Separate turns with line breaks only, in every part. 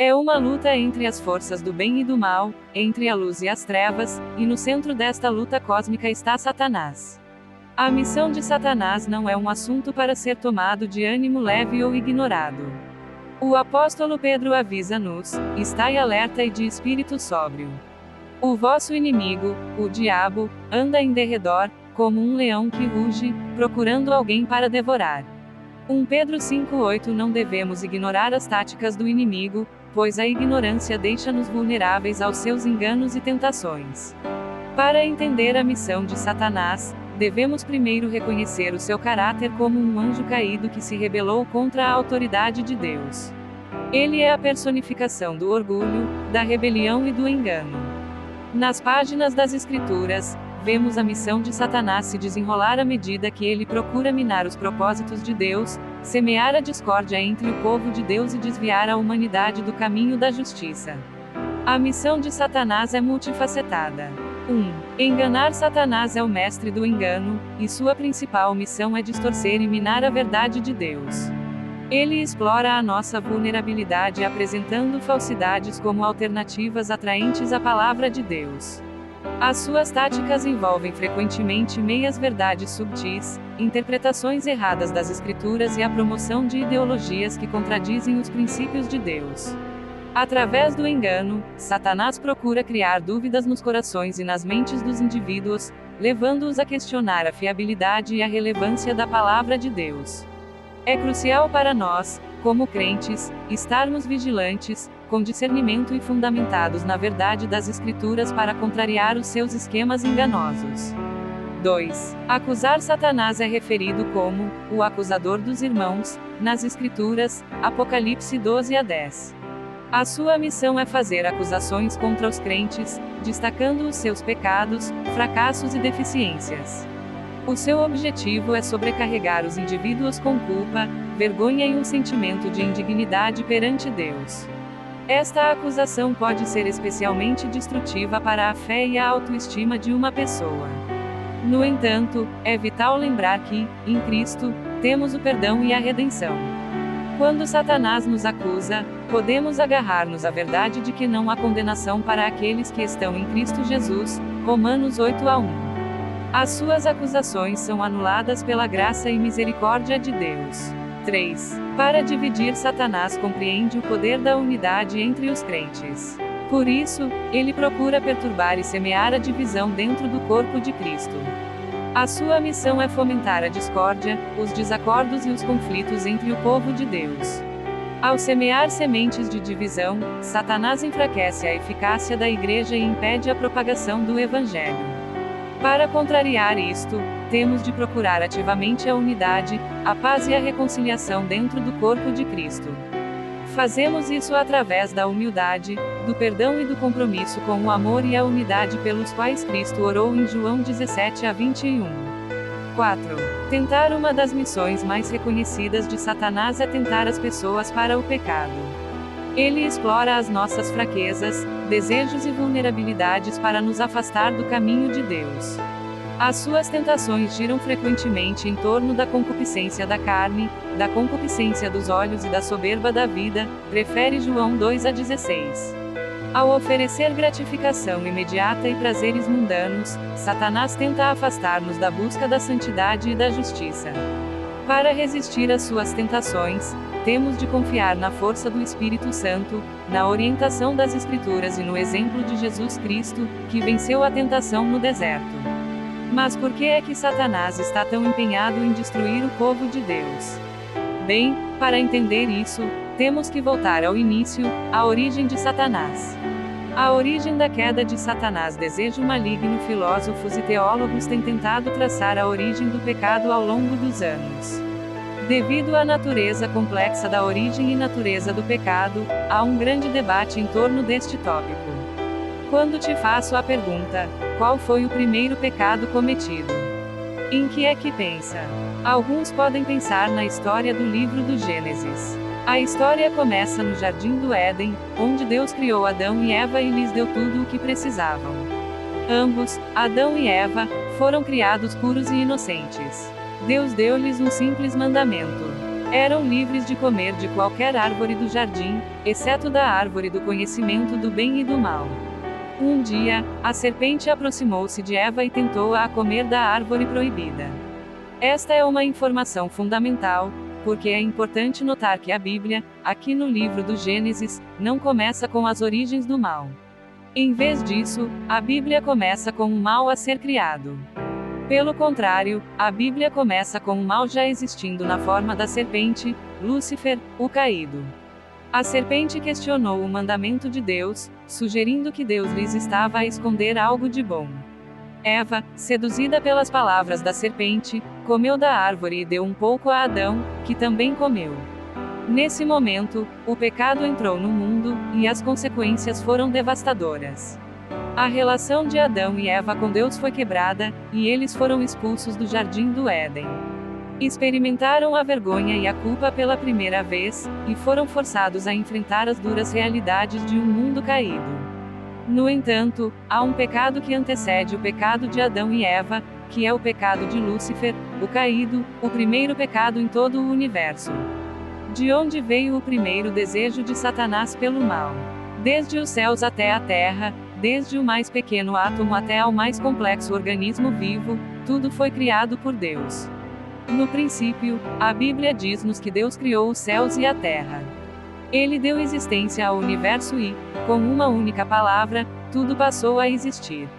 É uma luta entre as forças do bem e do mal, entre a luz e as trevas, e no centro desta luta cósmica está Satanás. A missão de Satanás não é um assunto para ser tomado de ânimo leve ou ignorado. O apóstolo Pedro avisa-nos: estai alerta e de espírito sóbrio. O vosso inimigo, o diabo, anda em derredor, como um leão que ruge, procurando alguém para devorar. 1 Pedro 5,8 Não devemos ignorar as táticas do inimigo, pois a ignorância deixa-nos vulneráveis aos seus enganos e tentações. Para entender a missão de Satanás, devemos primeiro reconhecer o seu caráter como um anjo caído que se rebelou contra a autoridade de Deus. Ele é a personificação do orgulho, da rebelião e do engano. Nas páginas das Escrituras, vemos a missão de Satanás se desenrolar à medida que ele procura minar os propósitos de Deus, semear a discórdia entre o povo de Deus e desviar a humanidade do caminho da justiça. A missão de Satanás é multifacetada. 1. Enganar. Satanás é o mestre do engano, e sua principal missão é distorcer e minar a verdade de Deus. Ele explora a nossa vulnerabilidade apresentando falsidades como alternativas atraentes à palavra de Deus. As suas táticas envolvem frequentemente meias-verdades subtis, interpretações erradas das Escrituras e a promoção de ideologias que contradizem os princípios de Deus. Através do engano, Satanás procura criar dúvidas nos corações e nas mentes dos indivíduos, levando-os a questionar a fiabilidade e a relevância da palavra de Deus. É crucial para nós, como crentes, estarmos vigilantes, com discernimento e fundamentados na verdade das Escrituras para contrariar os seus esquemas enganosos. 2. Acusar. Satanás é referido como o acusador dos irmãos, nas Escrituras, Apocalipse 12:10. A sua missão é fazer acusações contra os crentes, destacando os seus pecados, fracassos e deficiências. O seu objetivo é sobrecarregar os indivíduos com culpa, vergonha e um sentimento de indignidade perante Deus. Esta acusação pode ser especialmente destrutiva para a fé e a autoestima de uma pessoa. No entanto, é vital lembrar que, em Cristo, temos o perdão e a redenção. Quando Satanás nos acusa, podemos agarrar-nos à verdade de que não há condenação para aqueles que estão em Cristo Jesus, Romanos 8:1. As suas acusações são anuladas pela graça e misericórdia de Deus. 3. Para dividir. Satanás compreende o poder da unidade entre os crentes. Por isso, ele procura perturbar e semear a divisão dentro do corpo de Cristo. A sua missão é fomentar a discórdia, os desacordos e os conflitos entre o povo de Deus. Ao semear sementes de divisão, Satanás enfraquece a eficácia da igreja e impede a propagação do Evangelho. Para contrariar isto, temos de procurar ativamente a unidade, a paz e a reconciliação dentro do corpo de Cristo. Fazemos isso através da humildade, do perdão e do compromisso com o amor e a unidade pelos quais Cristo orou em João 17:21. 4. Tentar. Uma das missões mais reconhecidas de Satanás é tentar as pessoas para o pecado. Ele explora as nossas fraquezas, desejos e vulnerabilidades para nos afastar do caminho de Deus. As suas tentações giram frequentemente em torno da concupiscência da carne, da concupiscência dos olhos e da soberba da vida, refere João 2:16. Ao oferecer gratificação imediata e prazeres mundanos, Satanás tenta afastar-nos da busca da santidade e da justiça. Para resistir às suas tentações, temos de confiar na força do Espírito Santo, na orientação das Escrituras e no exemplo de Jesus Cristo, que venceu a tentação no deserto. Mas por que é que Satanás está tão empenhado em destruir o povo de Deus? Bem, para entender isso, temos que voltar ao início, à origem de Satanás. A origem da queda de Satanás. Desejo maligno. Filósofos e teólogos têm tentado traçar a origem do pecado ao longo dos anos. Devido à natureza complexa da origem e natureza do pecado, há um grande debate em torno deste tópico. Quando te faço a pergunta, qual foi o primeiro pecado cometido? Em que é que pensa? Alguns podem pensar na história do livro do Gênesis. A história começa no Jardim do Éden, onde Deus criou Adão e Eva e lhes deu tudo o que precisavam. Ambos, Adão e Eva, foram criados puros e inocentes. Deus deu-lhes um simples mandamento: Eram livres de comer de qualquer árvore do jardim, exceto da árvore do conhecimento do bem e do mal. Um dia, a serpente aproximou-se de Eva e tentou-a a comer da árvore proibida. Esta é uma informação fundamental, porque é importante notar que a Bíblia, aqui no livro do Gênesis, não começa com as origens do mal. Em vez disso, a Bíblia começa com o mal a ser criado. Pelo contrário, a Bíblia começa com o mal já existindo na forma da serpente, Lúcifer, o caído. A serpente questionou o mandamento de Deus, sugerindo que Deus lhes estava a esconder algo de bom. Eva, seduzida pelas palavras da serpente, comeu da árvore e deu um pouco a Adão, que também comeu. Nesse momento, o pecado entrou no mundo, e as consequências foram devastadoras. A relação de Adão e Eva com Deus foi quebrada, e eles foram expulsos do jardim do Éden. Experimentaram a vergonha e a culpa pela primeira vez, e foram forçados a enfrentar as duras realidades de um mundo caído. No entanto, há um pecado que antecede o pecado de Adão e Eva, que é o pecado de Lúcifer, o caído, o primeiro pecado em todo o universo. De onde veio o primeiro desejo de Satanás pelo mal? Desde os céus até a terra, desde o mais pequeno átomo até ao mais complexo organismo vivo, tudo foi criado por Deus. No princípio, a Bíblia diz-nos que Deus criou os céus e a terra. Ele deu existência ao universo e, com uma única palavra, tudo passou a existir.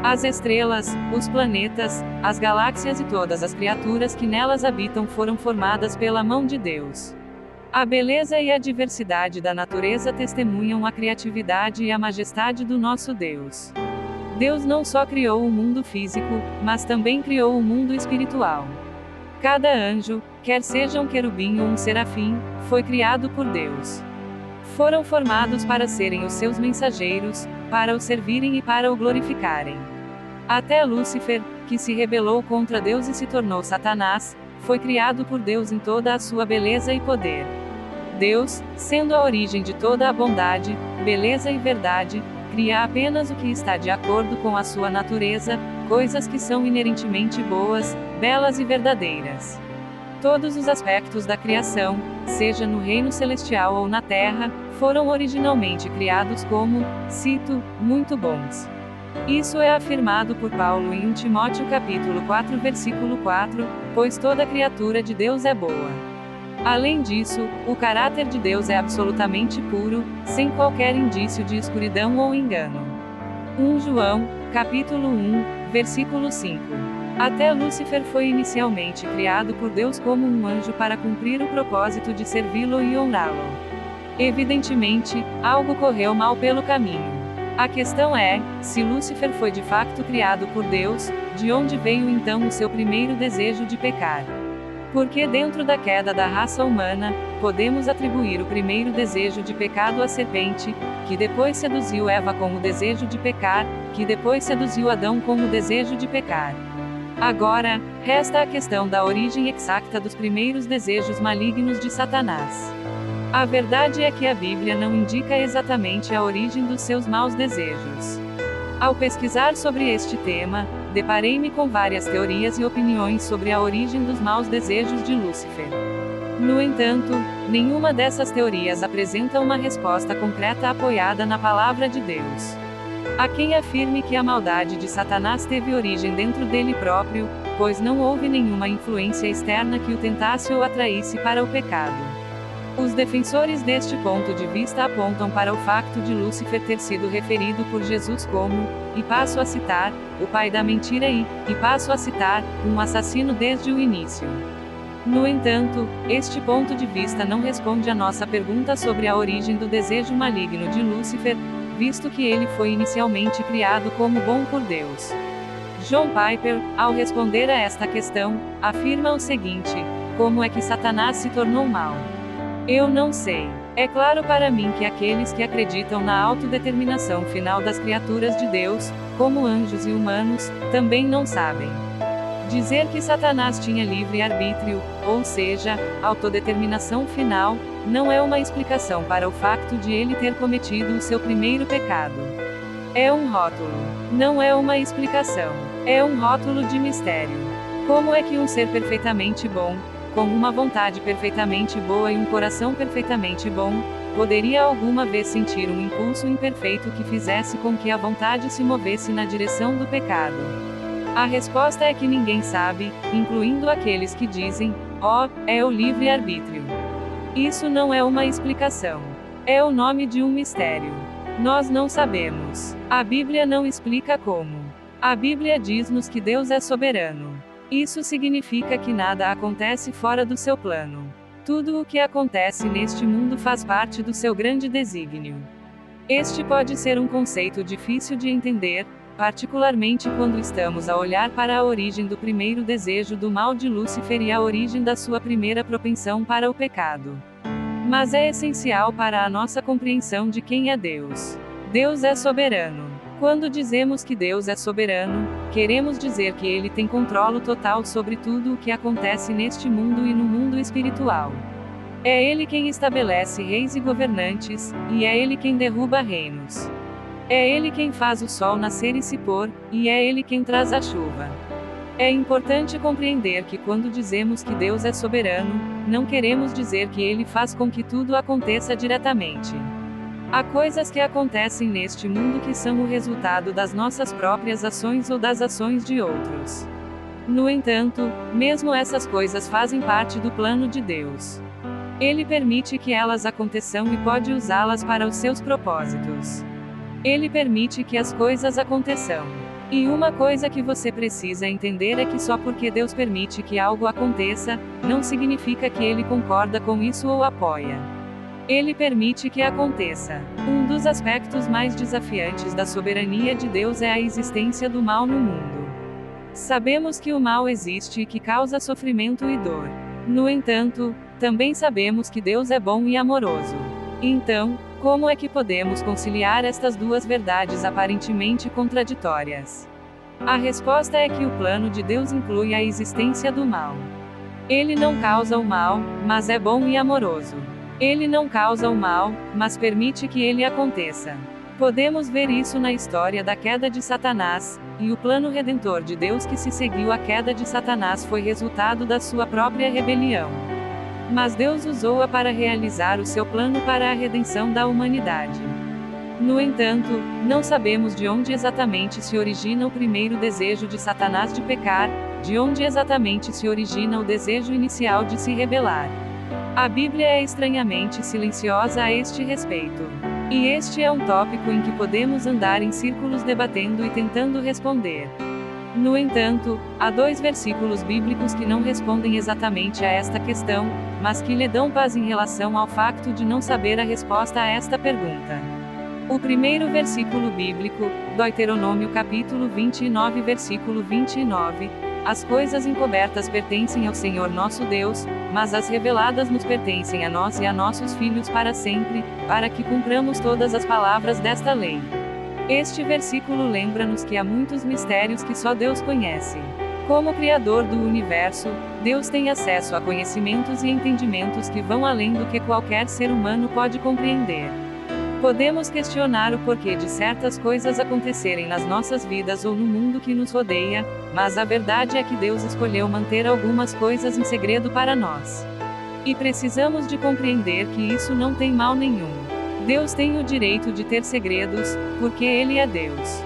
As estrelas, os planetas, as galáxias e todas as criaturas que nelas habitam foram formadas pela mão de Deus. A beleza e a diversidade da natureza testemunham a criatividade e a majestade do nosso Deus. Deus não só criou o mundo físico, mas também criou o mundo espiritual. Cada anjo, quer seja um querubim ou um serafim, foi criado por Deus. Foram formados para serem os seus mensageiros, para o servirem e para o glorificarem. Até Lúcifer, que se rebelou contra Deus e se tornou Satanás, foi criado por Deus em toda a sua beleza e poder. Deus, sendo a origem de toda a bondade, beleza e verdade, cria apenas o que está de acordo com a sua natureza, coisas que são inerentemente boas, belas e verdadeiras. Todos os aspectos da criação, seja no reino celestial ou na terra, foram originalmente criados como, cito, muito bons. Isso é afirmado por Paulo em 1 Timóteo capítulo 4 versículo 4, pois toda criatura de Deus é boa. Além disso, o caráter de Deus é absolutamente puro, sem qualquer indício de escuridão ou engano. 1 João, capítulo 1, versículo 5. Até Lúcifer foi inicialmente criado por Deus como um anjo para cumprir o propósito de servi-lo e honrá-lo. Evidentemente, algo correu mal pelo caminho. A questão é, se Lúcifer foi de facto criado por Deus, de onde veio então o seu primeiro desejo de pecar? Porque dentro da queda da raça humana, podemos atribuir o primeiro desejo de pecado à serpente, que depois seduziu Eva com o desejo de pecar, que depois seduziu Adão com o desejo de pecar. Agora, resta a questão da origem exata dos primeiros desejos malignos de Satanás. A verdade é que a Bíblia não indica exatamente a origem dos seus maus desejos. Ao pesquisar sobre este tema, deparei-me com várias teorias e opiniões sobre a origem dos maus desejos de Lúcifer. No entanto, nenhuma dessas teorias apresenta uma resposta concreta apoiada na palavra de Deus. Há quem afirme que a maldade de Satanás teve origem dentro dele próprio, pois não houve nenhuma influência externa que o tentasse ou atraísse para o pecado. Os defensores deste ponto de vista apontam para o facto de Lúcifer ter sido referido por Jesus como, e passo a citar, o pai da mentira e passo a citar, um assassino desde o início. No entanto, este ponto de vista não responde à nossa pergunta sobre a origem do desejo maligno de Lúcifer, visto que ele foi inicialmente criado como bom por Deus. John Piper, ao responder a esta questão, afirma o seguinte: como é que Satanás se tornou mau? Eu não sei. É claro para mim que aqueles que acreditam na autodeterminação final das criaturas de Deus, como anjos e humanos, também não sabem. Dizer que Satanás tinha livre-arbítrio, ou seja, autodeterminação final, não é uma explicação para o facto de ele ter cometido o seu primeiro pecado. É um rótulo. Não é uma explicação. É um rótulo de mistério. Como é que um ser perfeitamente bom, com uma vontade perfeitamente boa e um coração perfeitamente bom, poderia alguma vez sentir um impulso imperfeito que fizesse com que a vontade se movesse na direção do pecado? A resposta é que ninguém sabe, incluindo aqueles que dizem: é o livre-arbítrio. Isso não é uma explicação. É o nome de um mistério. Nós não sabemos. A Bíblia não explica como. A Bíblia diz-nos que Deus é soberano. Isso significa que nada acontece fora do seu plano. Tudo o que acontece neste mundo faz parte do seu grande desígnio. Este pode ser um conceito difícil de entender, particularmente quando estamos a olhar para a origem do primeiro desejo do mal de Lúcifer e a origem da sua primeira propensão para o pecado. Mas é essencial para a nossa compreensão de quem é Deus. Deus é soberano. Quando dizemos que Deus é soberano, queremos dizer que Ele tem controle total sobre tudo o que acontece neste mundo e no mundo espiritual. É Ele quem estabelece reis e governantes, e é Ele quem derruba reinos. É Ele quem faz o sol nascer e se pôr, e é Ele quem traz a chuva. É importante compreender que quando dizemos que Deus é soberano, não queremos dizer que Ele faz com que tudo aconteça diretamente. Há coisas que acontecem neste mundo que são o resultado das nossas próprias ações ou das ações de outros. No entanto, mesmo essas coisas fazem parte do plano de Deus. Ele permite que elas aconteçam e pode usá-las para os seus propósitos. Ele permite que as coisas aconteçam. E uma coisa que você precisa entender é que só porque Deus permite que algo aconteça, não significa que Ele concorda com isso ou apoia. Ele permite que aconteça. Um dos aspectos mais desafiantes da soberania de Deus é a existência do mal no mundo. Sabemos que o mal existe e que causa sofrimento e dor. No entanto, também sabemos que Deus é bom e amoroso. Então, como é que podemos conciliar estas duas verdades aparentemente contraditórias? A resposta é que o plano de Deus inclui a existência do mal. Ele não causa o mal, mas é bom e amoroso. Ele não causa o mal, mas permite que ele aconteça. Podemos ver isso na história da queda de Satanás, e o plano redentor de Deus que se seguiu à queda de Satanás foi resultado da sua própria rebelião. Mas Deus usou-a para realizar o seu plano para a redenção da humanidade. No entanto, não sabemos de onde exatamente se origina o primeiro desejo de Satanás de pecar, de onde exatamente se origina o desejo inicial de se rebelar. A Bíblia é estranhamente silenciosa a este respeito. E este é um tópico em que podemos andar em círculos debatendo e tentando responder. No entanto, há 2 versículos bíblicos que não respondem exatamente a esta questão, mas que lhe dão paz em relação ao facto de não saber a resposta a esta pergunta. O primeiro versículo bíblico, Deuteronômio capítulo 29 versículo 29, as coisas encobertas pertencem ao Senhor nosso Deus, mas as reveladas nos pertencem a nós e a nossos filhos para sempre, para que cumpramos todas as palavras desta lei. Este versículo lembra-nos que há muitos mistérios que só Deus conhece. Como Criador do universo, Deus tem acesso a conhecimentos e entendimentos que vão além do que qualquer ser humano pode compreender. Podemos questionar o porquê de certas coisas acontecerem nas nossas vidas ou no mundo que nos rodeia, mas a verdade é que Deus escolheu manter algumas coisas em segredo para nós. E precisamos de compreender que isso não tem mal nenhum. Deus tem o direito de ter segredos, porque Ele é Deus.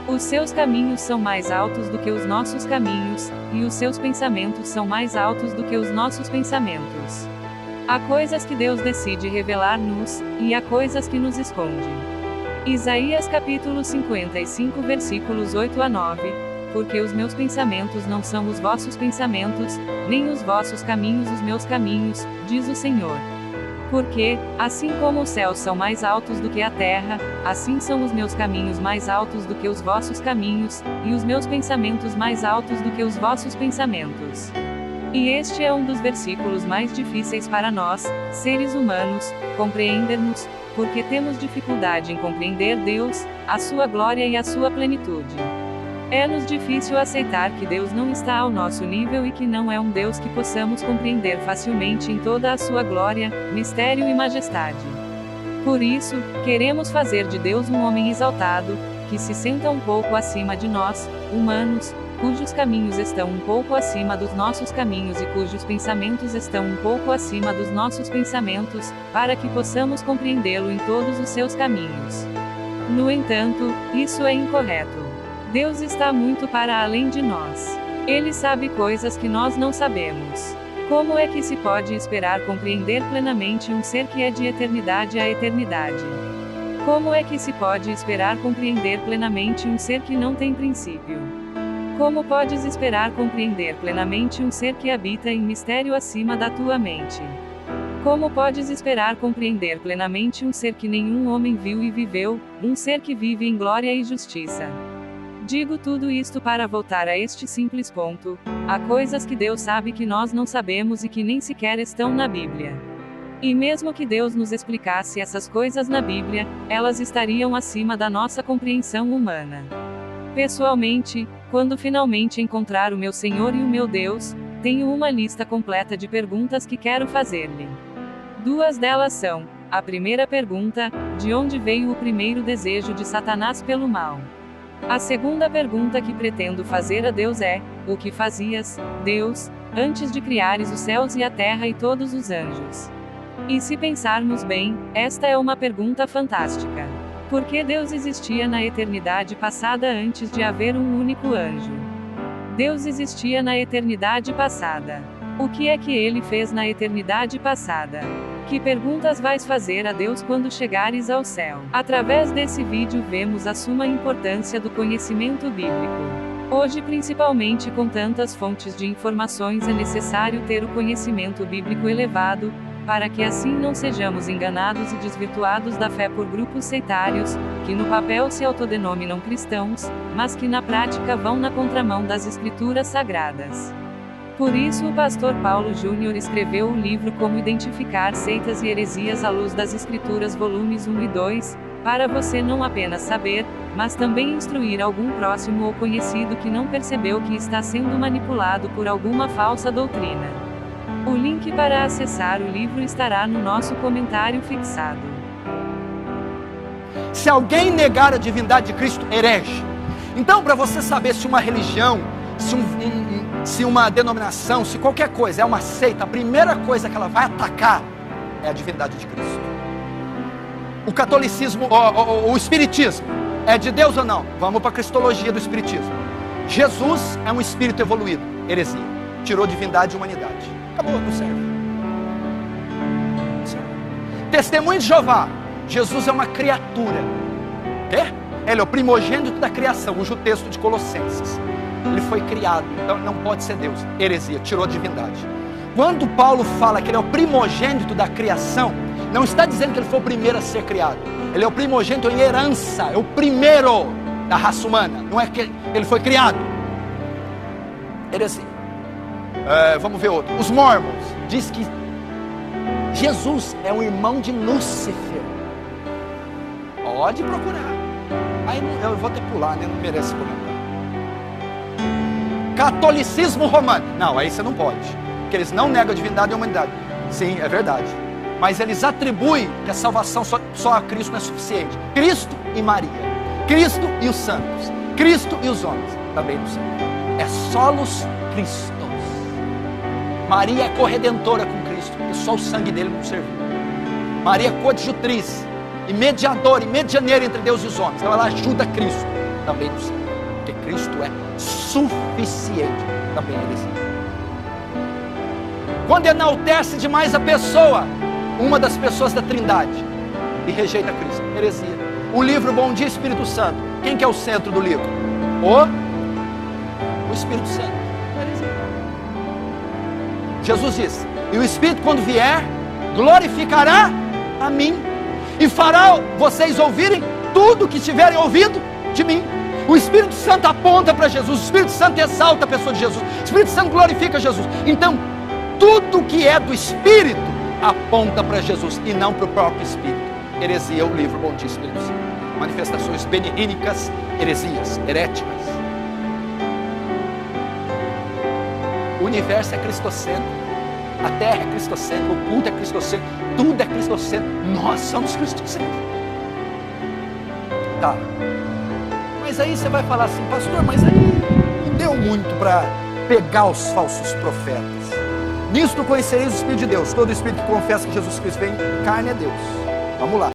Os seus caminhos são mais altos do que os nossos caminhos, e os seus pensamentos são mais altos do que os nossos pensamentos. Há coisas que Deus decide revelar-nos, e há coisas que nos esconde. Isaías capítulo 55 versículos 8 a 9, porque os meus pensamentos não são os vossos pensamentos, nem os vossos caminhos os meus caminhos, diz o Senhor. Porque, assim como os céus são mais altos do que a terra, assim são os meus caminhos mais altos do que os vossos caminhos, e os meus pensamentos mais altos do que os vossos pensamentos. E este é um dos versículos mais difíceis para nós, seres humanos, compreendermos, porque temos dificuldade em compreender Deus, a sua glória e a sua plenitude. É-nos difícil aceitar que Deus não está ao nosso nível e que não é um Deus que possamos compreender facilmente em toda a sua glória, mistério e majestade. Por isso, queremos fazer de Deus um homem exaltado, que se senta um pouco acima de nós, humanos, cujos caminhos estão um pouco acima dos nossos caminhos e cujos pensamentos estão um pouco acima dos nossos pensamentos, para que possamos compreendê-lo em todos os seus caminhos. No entanto, isso é incorreto. Deus está muito para além de nós. Ele sabe coisas que nós não sabemos. Como é que se pode esperar compreender plenamente um ser que é de eternidade a eternidade? Como é que se pode esperar compreender plenamente um ser que não tem princípio? Como podes esperar compreender plenamente um ser que habita em mistério acima da tua mente? Como podes esperar compreender plenamente um ser que nenhum homem viu e viveu, um ser que vive em glória e justiça? Digo tudo isto para voltar a este simples ponto: há coisas que Deus sabe que nós não sabemos e que nem sequer estão na Bíblia. E mesmo que Deus nos explicasse essas coisas na Bíblia, elas estariam acima da nossa compreensão humana. Pessoalmente, quando finalmente encontrar o meu Senhor e o meu Deus, tenho uma lista completa de perguntas que quero fazer-lhe. 2 delas são: a primeira pergunta, de onde veio o primeiro desejo de Satanás pelo mal? A segunda pergunta que pretendo fazer a Deus é: o que fazias, Deus, antes de criares os céus e a terra e todos os anjos? E se pensarmos bem, esta é uma pergunta fantástica. Por que Deus existia na eternidade passada antes de haver um único anjo? Deus existia na eternidade passada. O que é que ele fez na eternidade passada? Que perguntas vais fazer a Deus quando chegares ao céu? Através desse vídeo vemos a suma importância do conhecimento bíblico. Hoje, principalmente com tantas fontes de informações, é necessário ter o conhecimento bíblico elevado, para que assim não sejamos enganados e desvirtuados da fé por grupos sectários, que no papel se autodenominam cristãos, mas que na prática vão na contramão das escrituras sagradas. Por isso o pastor Paulo Júnior escreveu o livro Como Identificar Seitas e Heresias à Luz das Escrituras, volumes 1 e 2, para você não apenas saber, mas também instruir algum próximo ou conhecido que não percebeu que está sendo manipulado por alguma falsa doutrina. O link para acessar o livro estará no nosso comentário fixado.
Se alguém negar a divindade de Cristo, herege. Então, para você saber se uma religião, se uma denominação, se qualquer coisa é uma seita, a primeira coisa que ela vai atacar é a divindade de Cristo. O catolicismo, o espiritismo, é de Deus ou não? Vamos para a cristologia do espiritismo. Jesus é um espírito evoluído, heresia. Tirou divindade e humanidade. Acabou, não serve. Não serve. Testemunho de Jeová. Jesus é uma criatura. Ele é o primogênito da criação. Usa o texto de Colossenses. Ele foi criado, então não pode ser Deus. Heresia, tirou a divindade. Quando Paulo fala que ele é o primogênito da criação, não está dizendo que ele foi o primeiro a ser criado. Ele é o primogênito em herança, é o primeiro da raça humana. Não é que ele foi criado. Heresia. Vamos ver outro. Os Mormons diz que Jesus é um irmão de Lúcifer. Pode procurar. Aí eu vou até pular, né? Não merece comentar. Catolicismo romano. Não, aí você não pode. Porque eles não negam a divindade e a humanidade. Sim, é verdade. Mas eles atribuem que a salvação só a Cristo não é suficiente. Cristo e Maria. Cristo e os santos. Cristo e os homens. Também não sei. É solos Christos. Maria é corredentora com Cristo, porque só o sangue dele não serviu. Maria é coadjutriz, e mediadora, e medianeira entre Deus e os homens. Então ela ajuda Cristo, também não serve. Porque Cristo é suficiente, também ele serve. Quando enaltece demais a pessoa, uma das pessoas da Trindade, e rejeita Cristo, heresia. O livro Bom Dia Espírito Santo, quem que é o centro do livro? O Espírito Santo. Jesus disse: e o Espírito, quando vier, glorificará a mim, e fará vocês ouvirem tudo que tiverem ouvido de mim. O Espírito Santo aponta para Jesus, o Espírito Santo exalta a pessoa de Jesus, o Espírito Santo glorifica Jesus. Então, tudo que é do Espírito aponta para Jesus e não para o próprio Espírito. Heresia, o livro Bom Dia Espírito Santo. Manifestações benínicas, heresias, heréticas. O universo é cristocêntrico, a terra é cristocêntrica, o culto é cristocêntrico, tudo é cristocêntrico, nós somos cristocêntricos. Tá. Mas aí você vai falar assim, pastor, mas aí deu muito para pegar os falsos profetas. Nisto conhecereis o Espírito de Deus. Todo espírito que confessa que Jesus Cristo vem, carne é Deus. Vamos lá.